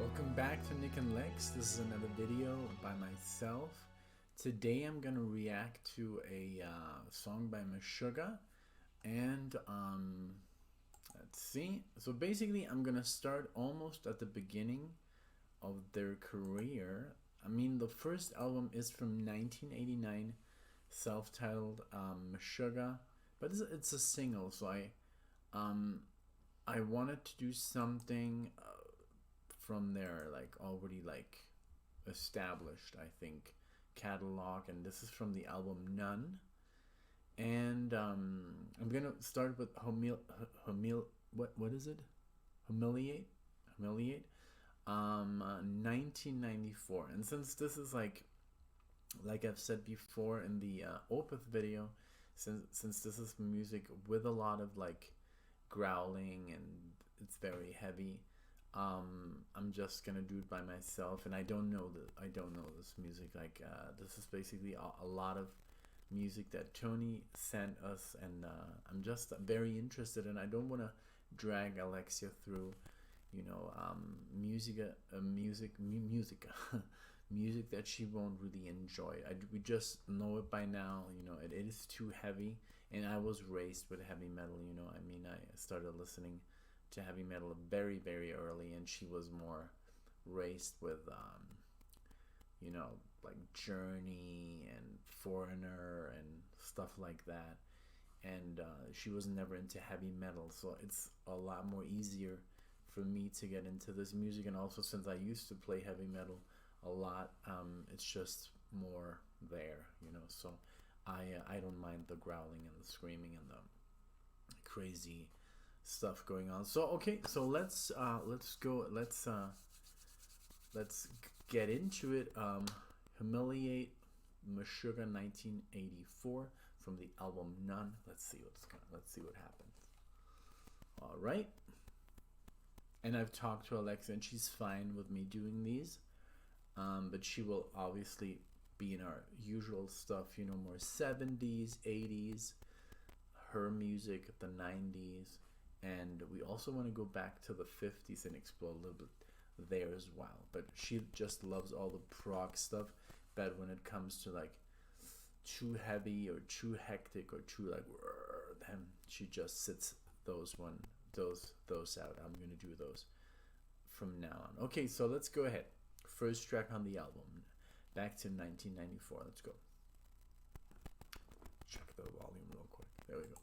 Welcome back to NicknLex. This is another video by myself. Today I'm gonna react to a song by Meshuggah, and let's see. So basically, I'm gonna start almost at the beginning of their career. I mean, the first album is from 1989, self-titled Meshuggah, but it's a single. So I wanted to do something from their already established, I think, catalog, and this is from the album None. And I'm gonna start with what is it? Humiliate 1994. And since this is like I've said before in the Opeth video, since this is music with a lot of growling and it's very heavy, I'm just gonna do it by myself, and I don't know this music. This is basically a lot of music that Tony sent us, and I'm just very interested, and I don't want to drag Alexia through, music music that she won't really enjoy. We just know it by now. It is too heavy, and I was raised with heavy metal. I started listening to heavy metal very, very early, and she was more raised with Journey and Foreigner and stuff like that, and she was never into heavy metal, so it's a lot more easier for me to get into this music. And also, since I used to play heavy metal a lot, it's just more there, so I don't mind the growling and the screaming and the crazy stuff going on. So okay, so let's get into it. Humiliate, Meshuggah, 1984, from the album None. Let's see what happens. All right, and I've talked to Alexa, and she's fine with me doing these, but she will obviously be in our usual stuff, more 70s, 80s, her music, the 90s. And we also want to go back to the 50s and explore a little bit there as well. But she just loves all the prog stuff. But when it comes to too heavy or too hectic or too then she just sits those out. I'm gonna do those from now on. Okay, so let's go ahead. First track on the album, back to 1994. Let's go. Check the volume real quick. There we go.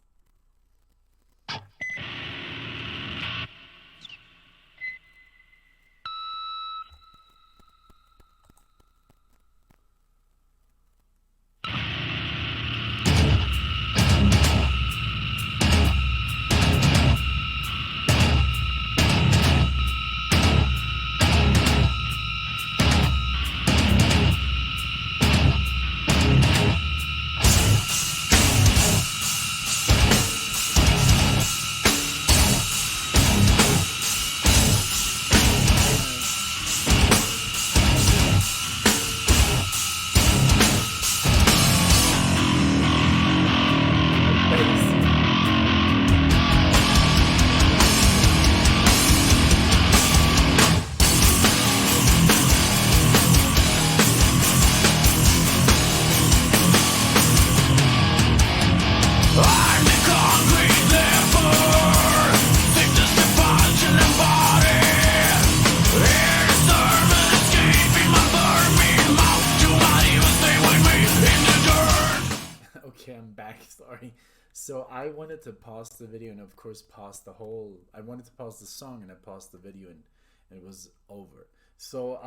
I'm back. Sorry. So I wanted to pause the video and of course pause the whole. I wanted to pause the song and I paused the video and it was over. So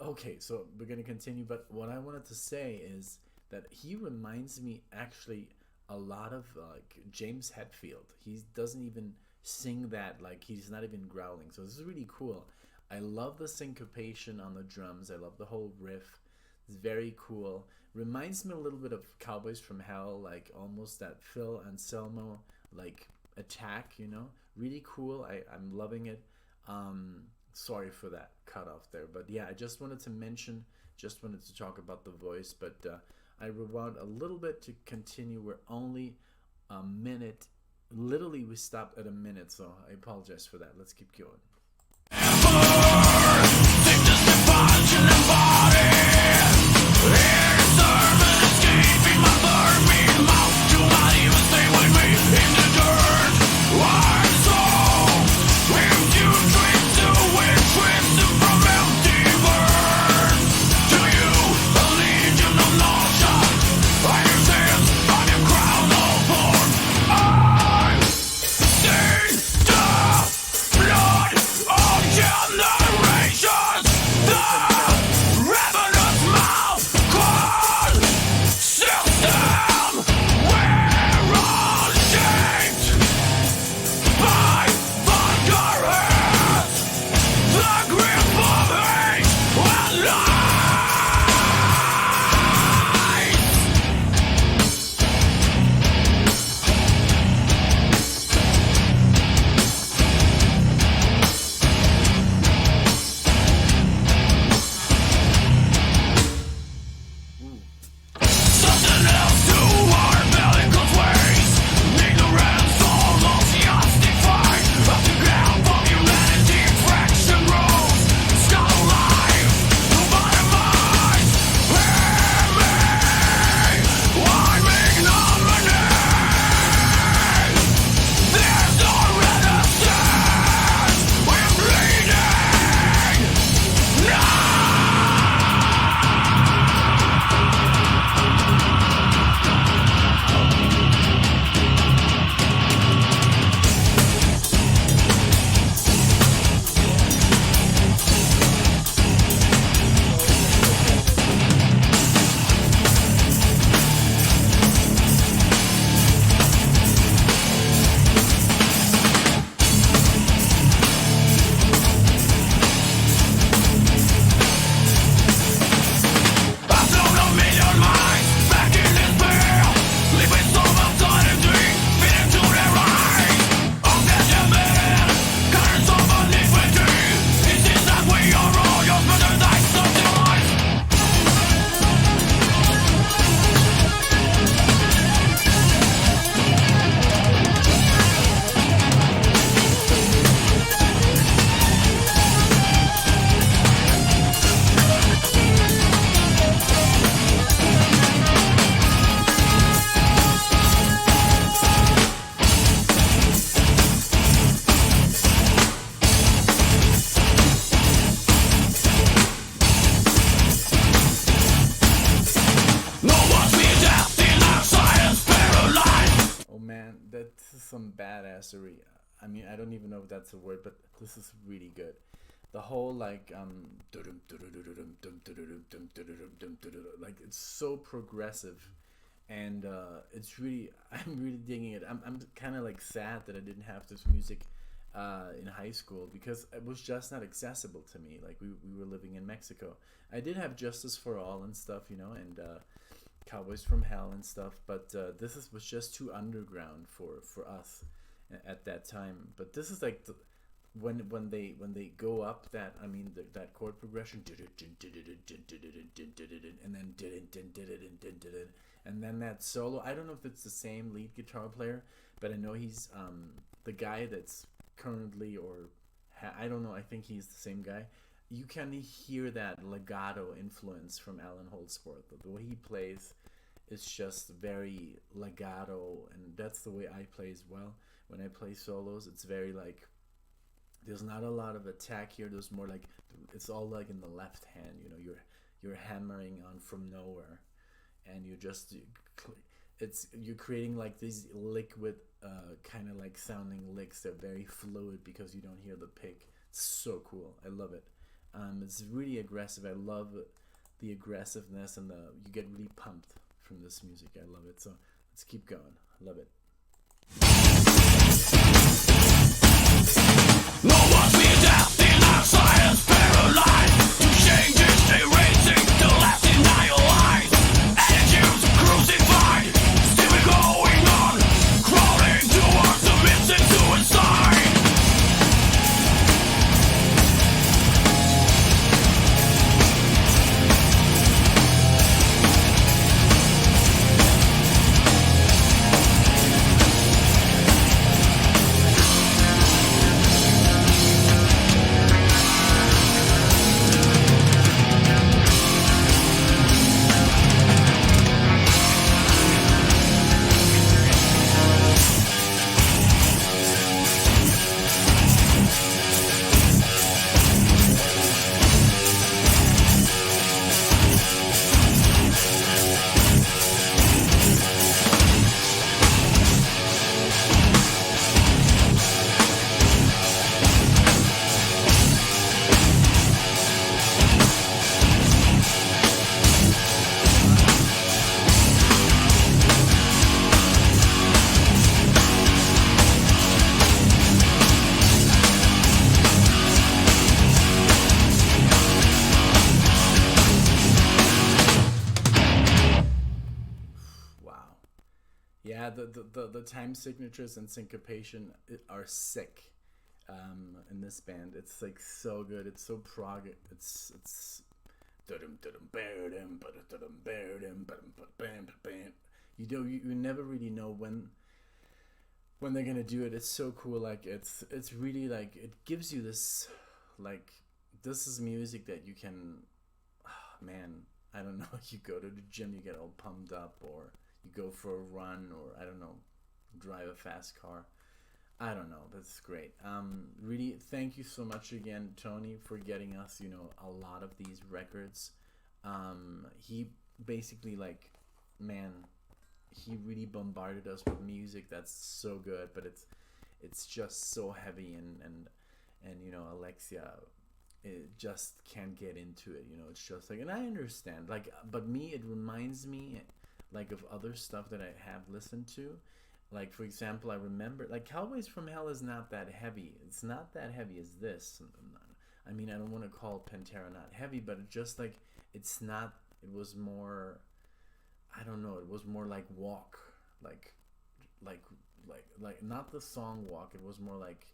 okay, so we're gonna continue. But what I wanted to say is that he reminds me actually a lot of James Hetfield. He doesn't even sing that, he's not even growling. So this is really cool. I love the syncopation on the drums. I love the whole riff. It's very cool. Reminds me a little bit of Cowboys from Hell, almost that Phil Anselmo attack, really cool. I'm loving it. Sorry for that cut off there, but yeah, I just wanted to talk about the voice, but I rewound a little bit to continue. We're only a minute, literally we stopped at a minute, so I apologize for that. Let's keep going. that's some badassery. I mean, I don't even know if that's a word, but this is really good. The whole like like it's so progressive, and it's really I'm really digging it. I'm kind of like sad that I didn't have this music in high school because it was just not accessible to me. Like we were living in Mexico. I did have Justice for All and stuff, you know, and Cowboys from Hell and stuff, but was just too underground for us at that time. But this is like when they go up that, I mean, that chord progression, and then and then that solo. I don't know if it's the same lead guitar player, but I know he's the guy that's currently, or I don't know, I think he's the same guy. You can hear that legato influence from Alan Holdsworth. The way he plays is just very legato, and that's the way I play as well. When I play solos, it's very like there's not a lot of attack here. There's more like it's all like in the left hand. You know, you're hammering on from nowhere, and you're creating like these liquid kind of like sounding licks. They're very fluid because you don't hear the pick. It's so cool. I love it. It's really aggressive. I love the aggressiveness, and you get really pumped from this music. I love it. So let's keep going. I love it. No one's been death in our science paralyzed. To change is erasing the last denial lies. Attitudes crucified, still going on, crawling towards the missing suicide. Yeah, the time signatures and syncopation are sick in this band. It's like so good. It's so prog. It's you never really know when they're gonna do it. It's so cool. Like it's really like it gives you this like this is music that you can man, I don't know, you go to the gym, you get all pumped up, or you go for a run, or I don't know, drive a fast car. I don't know. That's great. Really, thank you so much again, Tony, for getting us, a lot of these records. He basically man, he really bombarded us with music that's so good, but it's just so heavy and Alexia, it just can't get into it. It's just like, and I understand, but me, it reminds me of other stuff that I have listened to. Like, for example, I remember, Cowboys from Hell is not that heavy. It's not that heavy as this. I mean, I don't want to call Pantera not heavy, but it just, it's not, it was more, I don't know, it was more like Walk. Like, not the song Walk, it was more like,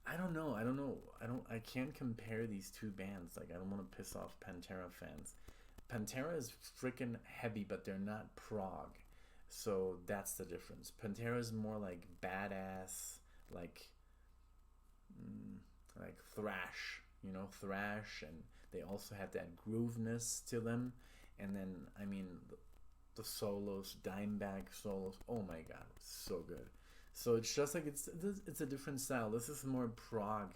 I don't know, I can't compare these two bands. I don't want to piss off Pantera fans. Pantera is freaking heavy, but they're not prog, so that's the difference. Pantera is more like badass, like thrash, thrash, and they also have that grooveness to them. And then, I mean, the solos, Dimebag solos, oh my god, so good. So it's just like it's a different style. This is more prog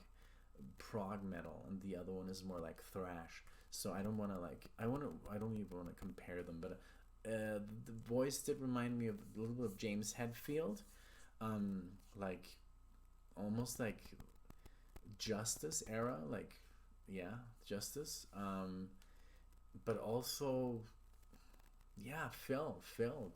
metal, and the other one is more like thrash. So I don't want to I don't even want to compare them, but the voice did remind me of a little bit of James Hetfield, like almost like Justice era, like yeah, Justice, but also yeah, Phil,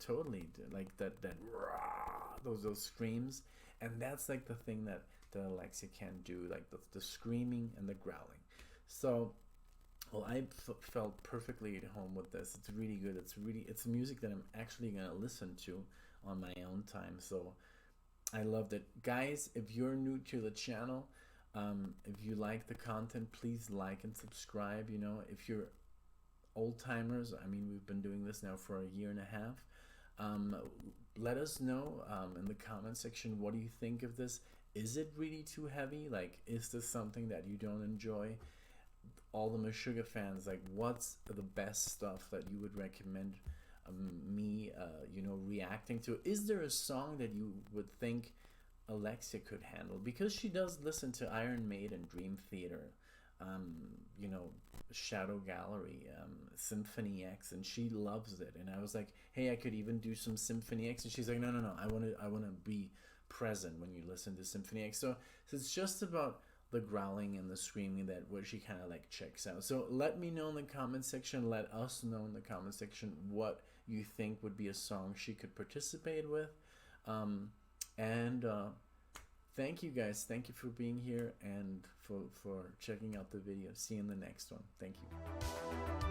totally like that rah, those screams, and that's like the thing that Alexia can do, like the screaming and the growling. So well, felt perfectly at home with this. It's really good. It's music that I'm actually gonna listen to on my own time. So I loved it, guys. If you're new to the channel, if you like the content, please like and subscribe. You know, if you're old timers, I mean, we've been doing this now for a year and a half. Um, Let us know in the comment section, what do you think of this? Is it really too heavy? Like, is this something that you don't enjoy? All the Meshuggah fans, like, what's the best stuff that you would recommend me, you know, reacting to? Is there a song that you would think Alexia could handle? Because she does listen to Iron Maiden, Dream Theater, you know, Shadow Gallery, Symphony X, and she loves it. And I was like, hey, I could even do some Symphony X, and she's like, no, I want to be present when you listen to Symphony X. So it's just about the growling and the screaming that where she kind of like checks out. So let me know in the comment section, let us know in the comment section what you think would be a song she could participate with. And thank you guys, thank you for being here and for checking out the video. See you in the next one. Thank you.